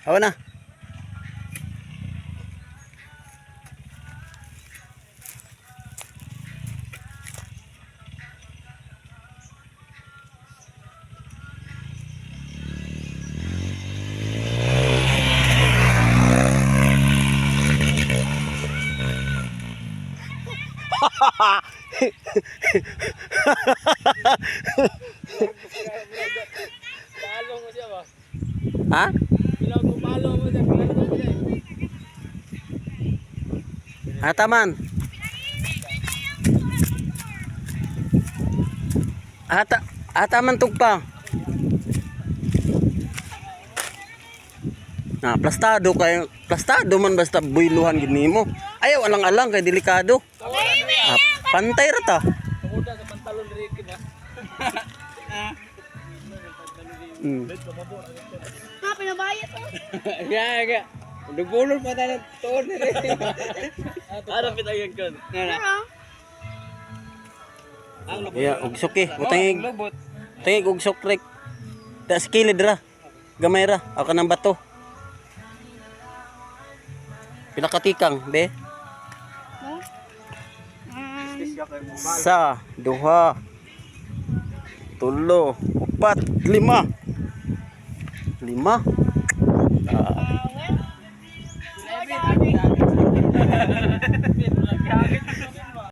Awa na. Palo mo siya ba? Ha? Bilang ko palo mo siya. Palo mo siya. Hataman. Hataman tugpa. Nah, plastado man basta builuhan gini mo. Ayaw alang-alang kay delikado. Pantay ra ta. Tungod sa pantalon rin ba? Ha, pinabayad mo. Gaga. Dugulon pa tayo tuon rin. Ano pitagyan ko? Ya, ugsok eh. Tangig ugsok rek. Da skilid ra. Gamay ra. Ako nang bato. Pila ka tikang, be? Sa, duha, tulo, upat, lima. Lima.